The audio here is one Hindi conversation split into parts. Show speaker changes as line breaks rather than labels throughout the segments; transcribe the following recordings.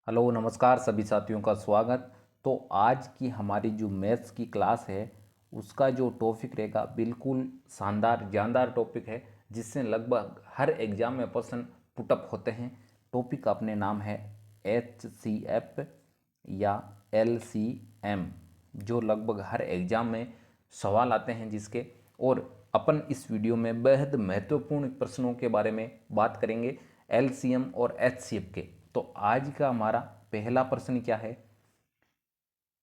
हेलो नमस्कार सभी साथियों का स्वागत। तो आज की हमारी जो मैथ्स की क्लास है उसका जो टॉपिक रहेगा बिल्कुल शानदार जानदार टॉपिक है, जिससे लगभग हर एग्जाम में प्रश्न पुटअप होते हैं। टॉपिक अपने नाम है HCF या LCM, जो लगभग हर एग्जाम में सवाल आते हैं जिसके। और अपन इस वीडियो में बेहद महत्वपूर्ण प्रश्नों के बारे में बात करेंगे, LCM और HCF के। तो आज का हमारा पहला प्रश्न क्या है,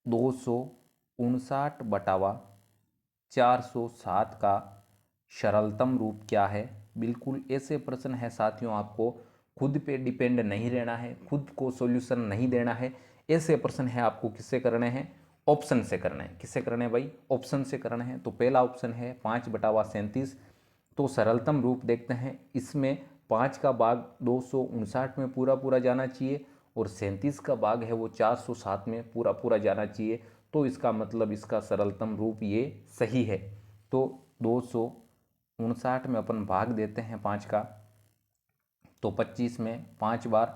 259/407 का सरलतम रूप क्या है। बिल्कुल ऐसे प्रश्न है साथियों, आपको खुद पे डिपेंड नहीं रहना है, खुद को सॉल्यूशन नहीं देना है। ऐसे प्रश्न है आपको किससे करने हैं, ऑप्शन से करना है। किससे करने हैं भाई, ऑप्शन से करना है। तो पहला ऑप्शन है 5/37। तो सरलतम रूप देखते हैं, इसमें 5 का भाग 259 में पूरा पूरा जाना चाहिए और 37 का भाग है वो 407 में पूरा पूरा जाना चाहिए। तो इसका मतलब इसका सरलतम रूप ये सही है। तो 259 में अपन भाग देते हैं 5 का, तो 25 में 5 बार,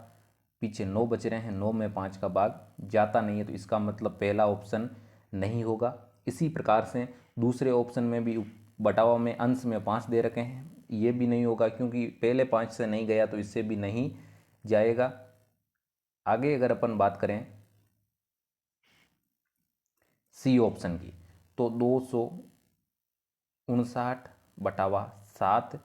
पीछे 9 बच रहे हैं, 9 में 5 का भाग जाता नहीं है, तो इसका मतलब पहला ऑप्शन नहीं होगा। इसी प्रकार से दूसरे ऑप्शन में भी बटावा में अंश में 5 दे रखे हैं, ये भी नहीं होगा क्योंकि पहले 5 से नहीं गया, तो इससे भी नहीं जाएगा। आगे अगर अपन बात करें सी ऑप्शन की, तो 259/7,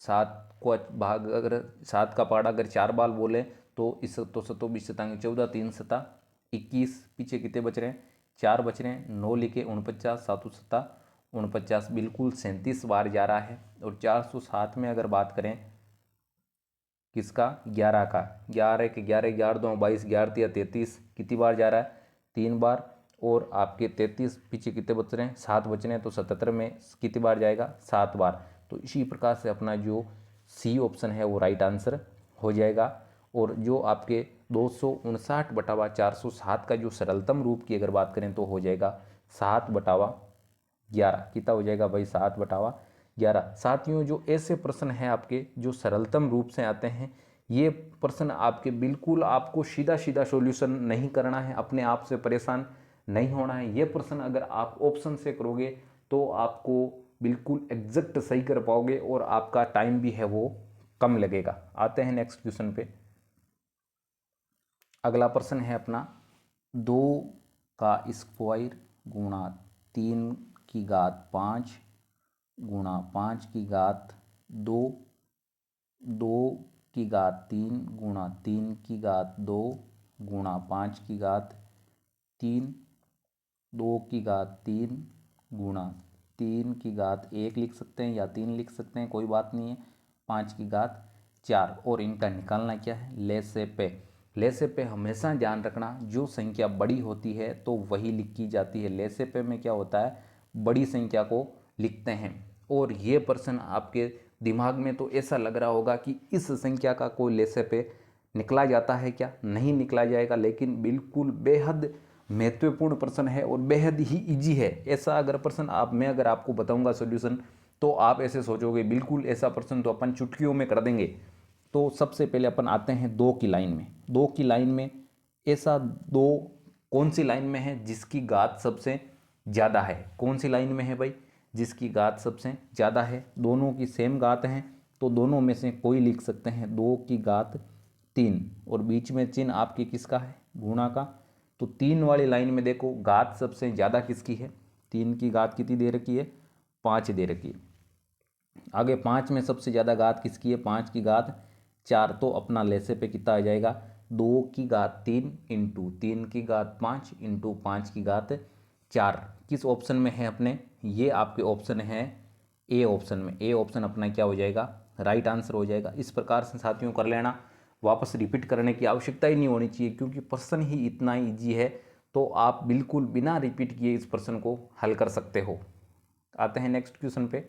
7 को भाग अगर 7 का पहाड़ा अगर 4 बार बोले तो इस तो सतो 20 सतांगे 14, 3 सता 21, पीछे कितने बच रहे हैं, 4 बच रहे हैं, 9 लिखे 49, 7 सता 49, बिल्कुल 37 बार जा रहा है। और 407 में अगर बात करें किसका, 11 का, 11 के 11, 11 2 22, 11 3 33, कितनी बार जा रहा है, 3 बार। और आपके 33 पीछे कितने बच रहे हैं, 7 बच रहे हैं, तो 77 में कितनी बार जाएगा, 7 बार। तो इसी प्रकार से अपना जो सी ऑप्शन है वो राइट आंसर हो जाएगा। और जो आपके 259/407 का जो सरलतम रूप की अगर बात करें तो हो जाएगा 7/11। कितना हो जाएगा भाई, 7/11। साथियों, जो ऐसे प्रश्न हैं आपके जो सरलतम रूप से आते हैं, ये प्रश्न आपके बिल्कुल आपको सीधा सीधा सॉल्यूशन नहीं करना है, अपने आप से परेशान नहीं होना है। ये प्रश्न अगर आप ऑप्शन से करोगे तो आपको बिल्कुल एग्जैक्ट सही कर पाओगे और आपका टाइम भी है वो कम लगेगा। आते हैं नेक्स्ट क्वेश्चन पे। अगला प्रश्न है अपना 2 का स्क्वायर गुणा 3 की घात 5 गुणा 5 की घात 2, 2 की घात 3 गुणा 3 की घात 2 गुणा 5 की घात 3, 2 की घात 3 गुणा 3 की घात 1 लिख सकते हैं या 3 लिख सकते हैं, कोई बात नहीं है, 5 की घात 4। और इनका निकालना क्या है, लेसे पे। लेसे पे हमेशा ध्यान रखना, जो संख्या बड़ी होती है तो वही लिखी जाती है। लेसे पे में क्या होता है, बड़ी संख्या को लिखते हैं। और ये प्रश्न आपके दिमाग में तो ऐसा लग रहा होगा कि इस संख्या का कोई लेसे पे निकला जाता है क्या, नहीं निकला जाएगा, लेकिन बिल्कुल बेहद महत्वपूर्ण प्रश्न है और बेहद ही इजी है। ऐसा अगर प्रश्न मैं अगर आपको बताऊंगा सॉल्यूशन, तो आप ऐसे सोचोगे बिल्कुल ऐसा प्रश्न तो अपन चुटकियों में कर देंगे। तो सबसे पहले अपन आते हैं 2 की लाइन में। 2 की लाइन में ऐसा 2 कौन सी लाइन में है जिसकी घात सबसे ज़्यादा है, कौन सी लाइन में है भाई, जिसकी घात सबसे ज़्यादा है। दोनों की सेम घात है तो दोनों में से कोई लिख सकते हैं, 2 की घात 3, और बीच में चिन्ह आपके किसका है, गुणा का। तो 3 वाली लाइन में देखो घात सबसे ज़्यादा किसकी है, 3 की घात कितनी दे रखी है, 5 दे रखी है। आगे 5 में सबसे ज़्यादा घात किसकी है, 5 की घात 4। तो अपना लेसे पे कितना आ जाएगा, 2 की घात 3 इंटू 3 की घात 5 इंटू 5 की घात 4। किस ऑप्शन में है अपने, ये आपके ऑप्शन है ए ऑप्शन में। ए ऑप्शन अपना क्या हो जाएगा, राइट आंसर हो जाएगा। इस प्रकार से साथियों कर लेना, वापस रिपीट करने की आवश्यकता ही नहीं होनी चाहिए क्योंकि प्रश्न ही इतना ईजी है। तो आप बिल्कुल बिना रिपीट किए इस प्रश्न को हल कर सकते हो। आते हैं नेक्स्ट क्वेश्चन पे।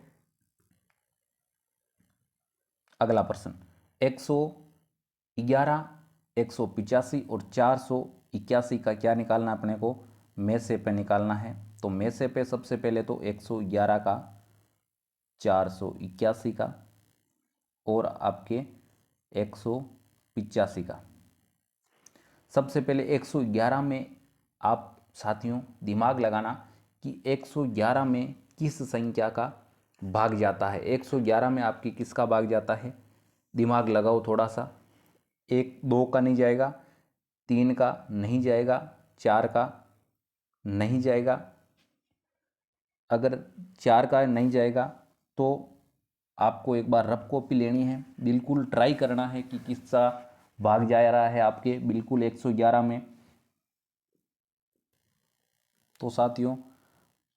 अगला प्रश्न 111, 185 और 481 का क्या निकालना है अपने को, में से पे निकालना है। तो में से पे सबसे पहले तो 111 का, 481 का और आपके 185 85 का। सबसे पहले 111 में आप साथियों दिमाग लगाना कि 111 में किस संख्या का भाग जाता है। 111 में आपकी किसका भाग जाता है, दिमाग लगाओ थोड़ा सा। 1 2 का नहीं जाएगा, 3 का नहीं जाएगा, 4 का नहीं जाएगा। अगर 4 का नहीं जाएगा तो आपको एक बार रफ कॉपी लेनी है, बिल्कुल ट्राई करना है कि किसका भाग जा रहा है आपके बिल्कुल 111 में। तो साथियों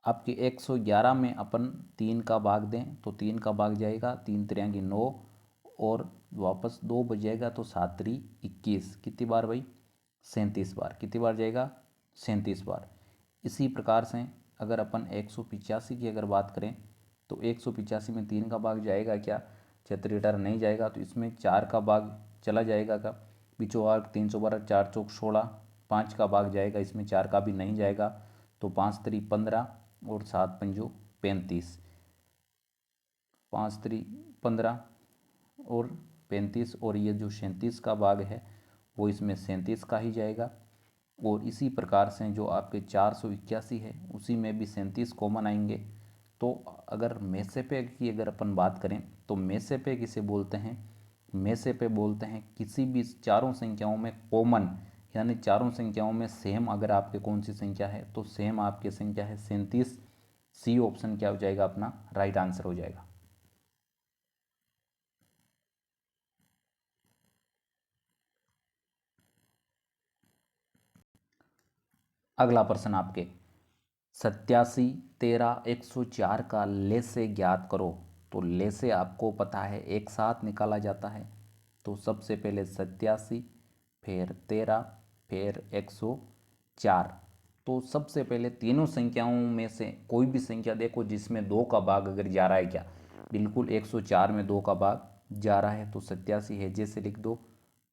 आपके 111 में अपन 3 का भाग दें तो 3 का भाग जाएगा, 3 3 9 और वापस 2 बचेगा तो 7 3 21। कितनी बार भाई, 37 बार। कितनी बार जाएगा, 37 बार। इसी प्रकार से अगर अपन 185 की अगर बात करें तो 185 में 3 का भाग जाएगा क्या, 76 नहीं जाएगा, तो इसमें 4 का भाग चला जाएगा का, बीचों आर्क 312, 4 चौक 16, 5 का भाग जाएगा, इसमें 4 का भी नहीं जाएगा, तो 5 3 15 और 7 पंजो 35, 5 3 15 और 35, और ये जो 37 का भाग है वो इसमें 37 का ही जाएगा। और इसी प्रकार से जो आपके 481 है उसी में भी 37 कॉमन आएंगे। तो अगर मेसेपे की अगर अपन बात करें तो मेसेपे किसे बोलते हैं, मेसेपे बोलते हैं किसी भी चारों संख्याओं में कॉमन, यानी चारों संख्याओं में सेम अगर आपके कौन सी संख्या है तो सेम आपकी संख्या है 37। सी ऑप्शन क्या हो जाएगा अपना राइट आंसर हो जाएगा। अगला प्रश्न आपके 87 13 104 का लेसे ज्ञात करो। तो लेसे आपको पता है एक साथ निकाला जाता है, तो सबसे पहले 87 फिर 13 फिर 104। तो सबसे पहले तीनों संख्याओं में से कोई भी संख्या देखो जिसमें 2 का भाग अगर जा रहा है क्या, बिल्कुल 104 में 2 का भाग जा रहा है तो 87 है जैसे लिख दो,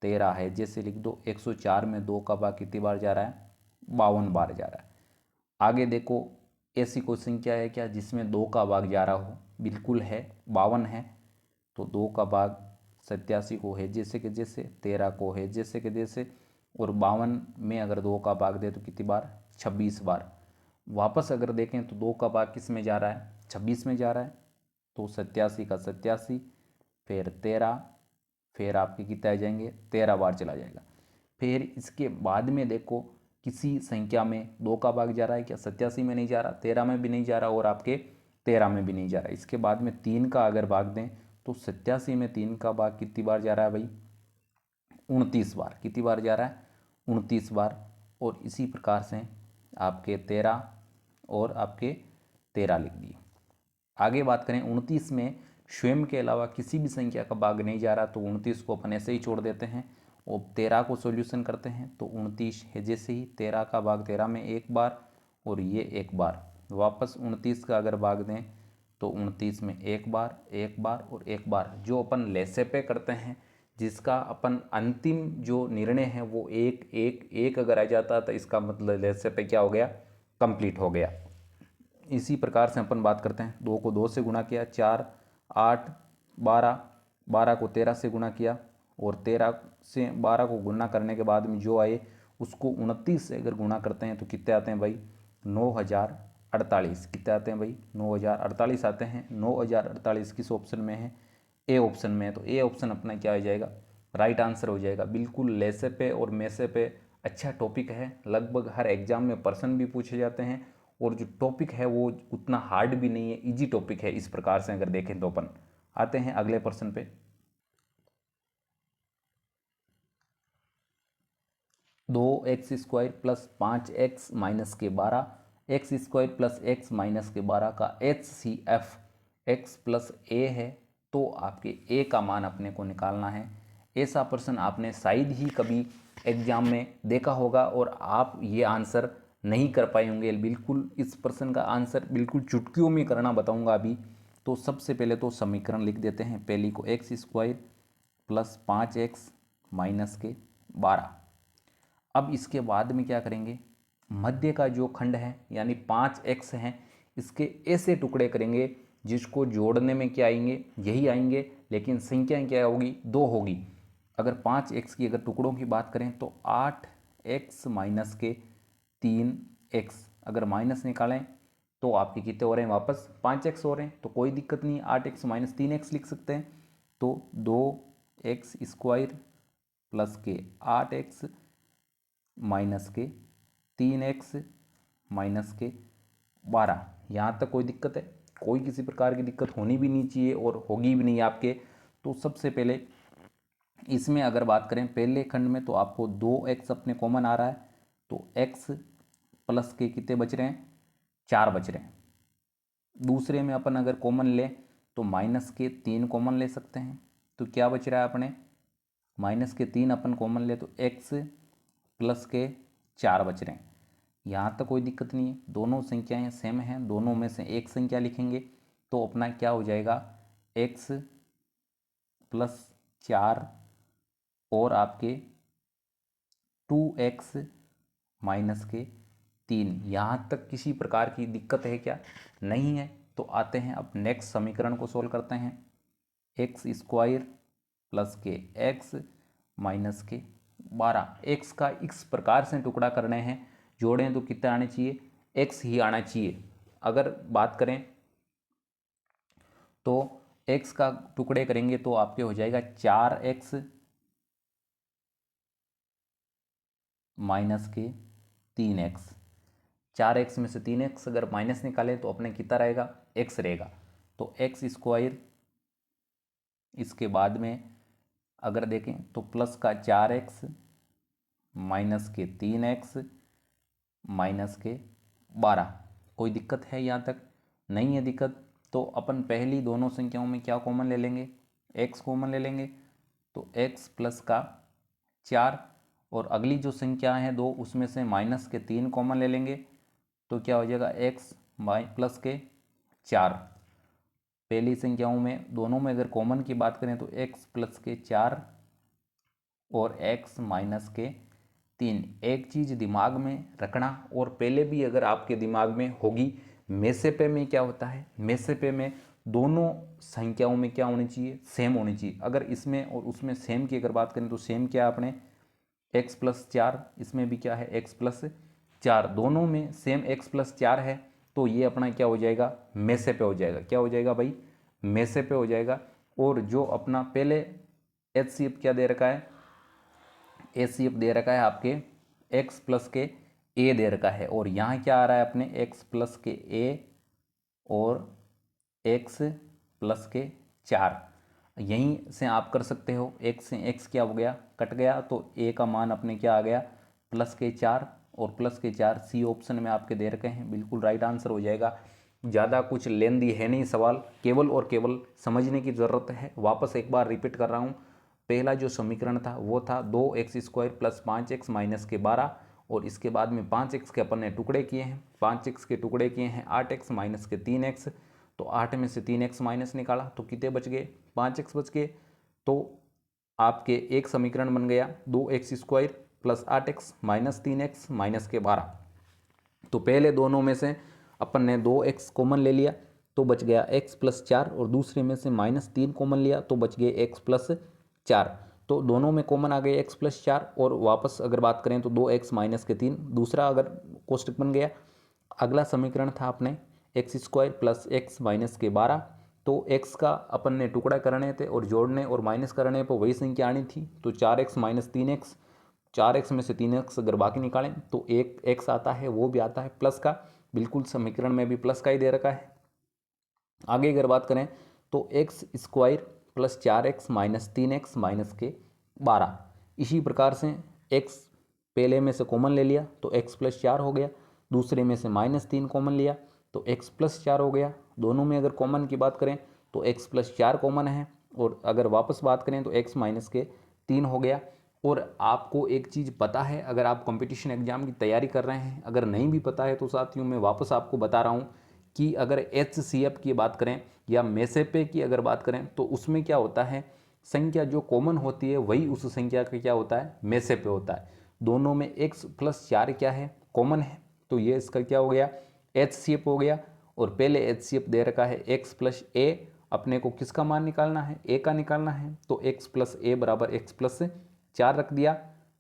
13 है जैसे लिख दो, 104 में 2 का भाग कितनी बार जा रहा है, 52 बार जा रहा है। आगे देखो ऐसी कोई संख्या है क्या जिसमें 2 का भाग जा रहा हो, बिल्कुल है 52 है, तो 2 का भाग 87 को है जैसे कि जैसे, 13 को है जैसे कि जैसे, और 52 में अगर 2 का भाग दे तो कितनी बार, 26 बार। वापस अगर देखें तो 2 का भाग किस में जा रहा है, 26 में जा रहा है, तो 87 का 87 फिर 13 फिर आपके कितने आ जाएंगे, 13 बार चला जाएगा। फिर इसके बाद में देखो किसी संख्या में 2 का भाग जा रहा है क्या, 87 में नहीं जा रहा, 13 में भी नहीं जा रहा और आपके 13 में भी नहीं जा रहा। इसके बाद में 3 का अगर भाग दें तो 87 में 3 का भाग कितनी बार जा रहा है भाई, 29 बार। कितनी बार जा रहा है, 29 बार। और इसी प्रकार से आपके 13 और आपके 13 लिख दिए। आगे बात करें 29 में स्वयं के अलावा किसी भी संख्या का भाग नहीं जा रहा, तो 29 को अपन ऐसे ही छोड़ देते हैं और 13 को सॉल्यूशन करते हैं, तो 29 है जैसे ही 13 का भाग 13 में एक बार और ये एक बार, वापस 29 का अगर भाग दें तो 29 में एक बार और एक बार। जो अपन लेसे पे करते हैं जिसका अपन अंतिम जो निर्णय है वो एक एक एक अगर आ जाता तो इसका मतलब लेसे पे क्या हो गया, कंप्लीट हो गया। इसी प्रकार से अपन बात करते हैं 2 को 2 से गुणा किया, 4 8 12, 12 को 13 से गुणा किया और 13 से 12 को गुणा करने के बाद में जो आए उसको 29 से अगर गुणा करते हैं तो कितने आते हैं भाई, 9048। कितने आते हैं भाई, 9048 आते हैं। 9048 किस ऑप्शन में है, ए ऑप्शन में है, तो ए ऑप्शन अपना क्या हो जाएगा, राइट आंसर हो जाएगा। बिल्कुल लेसे पे और मैसे पे अच्छा टॉपिक है, लगभग हर एग्जाम में प्रश्न भी पूछे जाते हैं और जो टॉपिक है वो उतना हार्ड भी नहीं है, इजी टॉपिक है। इस प्रकार से अगर देखें तो अपन आते हैं अगले प्रश्न पे। 2x² प्लस 5x माइनस के 12 x² प्लस x माइनस के 12 का HCF x प्लस a है, तो आपके a का मान अपने को निकालना है। ऐसा प्रश्न आपने शायद ही कभी एग्जाम में देखा होगा और आप ये आंसर नहीं कर पाए होंगे। बिल्कुल इस प्रश्न का आंसर बिल्कुल चुटकियों में करना बताऊंगा अभी। तो सबसे पहले तो समीकरण लिख देते हैं, पहली को x² प्लस 5x माइनस के 12। अब इसके बाद में क्या करेंगे, मध्य का जो खंड है यानी 5x है इसके ऐसे टुकड़े करेंगे जिसको जोड़ने में क्या आएंगे, यही आएंगे, लेकिन संख्या क्या होगी, 2 होगी। अगर 5x की अगर टुकड़ों की बात करें तो 8x माइनस के 3x, अगर माइनस निकालें तो आपके कितने हो रहे हैं, वापस 5x हो रहे हैं। तो कोई दिक्कत नहीं, 8x माइनस 3x लिख सकते हैं। तो 2x स्क्वायर प्लस के 8x माइनस के 3x माइनस के 12। यहाँ तक कोई दिक्कत है? कोई किसी प्रकार की दिक्कत होनी भी नहीं चाहिए और होगी भी नहीं आपके। तो सबसे पहले इसमें अगर बात करें पहले खंड में तो आपको 2x अपने कॉमन आ रहा है, तो x प्लस के कितने बच रहे हैं, 4 बच रहे हैं। दूसरे में अपन अगर कॉमन लें तो माइनस के 3 कॉमन ले सकते हैं, तो क्या बच रहा है अपने, माइनस के 3 अपन कॉमन ले तो x प्लस के 4 बच रहे हैं। यहाँ तक कोई दिक्कत नहीं है, दोनों संख्याएं सेम हैं, दोनों में से एक संख्या लिखेंगे तो अपना क्या हो जाएगा, x प्लस 4 और आपके 2x माइनस के 3। यहाँ तक किसी प्रकार की दिक्कत है क्या, नहीं है। तो आते हैं अब नेक्स्ट समीकरण को सोल्व करते हैं। एक्स स्क्वायर प्लस के x माइनस के 12, x का इस प्रकार से टुकड़ा करने हैं, जोड़ें तो कितना आना चाहिए, x ही आना चाहिए। अगर बात करें तो x का टुकड़े करेंगे तो आपके हो जाएगा 4x माइनस के 3x। 4x में से 3x अगर माइनस निकालें तो अपने कितना रहेगा, x रहेगा। तो एक्स स्क्वायर, इसके बाद में अगर देखें तो प्लस का 4x माइनस के 3x माइनस के 12। कोई दिक्कत है यहाँ तक, नहीं है दिक्कत। तो अपन पहली दोनों संख्याओं में क्या कॉमन ले लेंगे, x कॉमन ले लेंगे। तो x प्लस का 4 और अगली जो संख्या है दो उसमें से माइनस के 3 कॉमन ले लेंगे तो क्या हो जाएगा, x प्लस के 4। पहली संख्याओं में दोनों में अगर कॉमन की बात करें तो x प्लस के 4 और x माइनस के 3। एक चीज़ दिमाग में रखना, और पहले भी अगर आपके दिमाग में होगी, मेसेपे में क्या होता है, मेसेपे में दोनों संख्याओं में क्या होनी चाहिए, सेम होनी चाहिए। अगर इसमें और उसमें सेम की अगर बात करें तो सेम क्या अपने x प्लस 4, इसमें भी क्या है x प्लस 4, दोनों में सेम x प्लस 4 है। तो ये अपना क्या हो जाएगा, मेसे पे हो जाएगा। क्या हो जाएगा भाई, मेसे पे हो जाएगा। और जो अपना पहले HCF क्या दे रखा है, HCF दे रखा है आपके x प्लस के a दे रखा है, और यहाँ क्या आ रहा है अपने x प्लस के a और x प्लस के 4। यहीं से आप कर सकते हो, x से x क्या हो गया, कट गया, तो a का मान अपने क्या आ गया, प्लस के 4 और प्लस के 4। सी ऑप्शन में आपके दे रखे हैं, बिल्कुल राइट आंसर हो जाएगा। ज़्यादा कुछ लेंदी है नहीं सवाल, केवल और केवल समझने की ज़रूरत है। वापस एक बार रिपीट कर रहा हूँ, पहला जो समीकरण था वो था 2x square plus 5x minus के 12, और इसके बाद में 5x के अपन ने टुकड़े किए हैं, 5x के टुकड़े किए हैं 8x माइनस के 3x। तो 8 में से 3x माइनस निकाला तो कितने बच गए, 5x बच गए। तो आपके एक समीकरण बन गया 2x square plus 8x minus 3x minus के 12। तो पहले दोनों में से अपन ने 2x कॉमन ले लिया तो बच गया x प्लस 4, और दूसरे में से माइनस 3 कॉमन लिया तो बच गए x प्लस 4। तो दोनों में कॉमन आ गए x प्लस 4, और वापस अगर बात करें तो 2x माइनस के 3 दूसरा अगर कोष्टक बन गया। अगला समीकरण था अपने x square plus x minus के 12। तो x का अपन ने टुकड़ा करने थे और जोड़ने और माइनस करने पर वही संख्या आनी थी। तो 4x माइनस 3x, 4x में से 3x अगर बाकी निकालें तो एक x आता है, वो भी आता है प्लस का, बिल्कुल समीकरण में भी प्लस का ही दे रखा है। आगे अगर बात करें तो x square plus 4x minus 3x minus के 12। इसी प्रकार से x पहले में से कॉमन ले लिया तो x प्लस 4 हो गया, दूसरे में से माइनस 3 कॉमन लिया तो x प्लस 4 हो गया। दोनों में अगर कॉमन की बात करें तो x प्लस 4 कॉमन है, और अगर वापस बात करें तो x माइनस के 3 हो गया। और आपको एक चीज़ पता है, अगर आप कंपटीशन एग्जाम की तैयारी कर रहे हैं, अगर नहीं भी पता है तो साथियों मैं वापस आपको बता रहा हूँ कि अगर HCF की बात करें या मेसेपे की अगर बात करें तो उसमें क्या होता है, संख्या जो कॉमन होती है वही उस संख्या का क्या होता है, मेसेपे होता है। दोनों में x प्लस 4 क्या है, कॉमन है, तो ये इसका क्या हो गया, HCF हो गया। और पहले HCF दे रखा है x प्लस a, अपने को किसका मान निकालना है, ए का निकालना है। तो x प्लस ए बराबर x प्लस 4 रख दिया,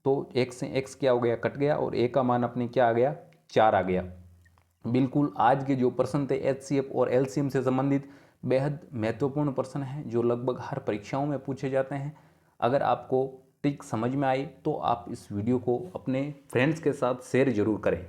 तो x से x क्या हो गया, कट गया, और a का मान अपने क्या आ गया, 4 आ गया। बिल्कुल आज के जो प्रश्न थे HCF और LCM से संबंधित बेहद महत्वपूर्ण प्रश्न हैं जो लगभग हर परीक्षाओं में पूछे जाते हैं। अगर आपको ट्रिक समझ में आई तो आप इस वीडियो को अपने फ्रेंड्स के साथ शेयर जरूर करें।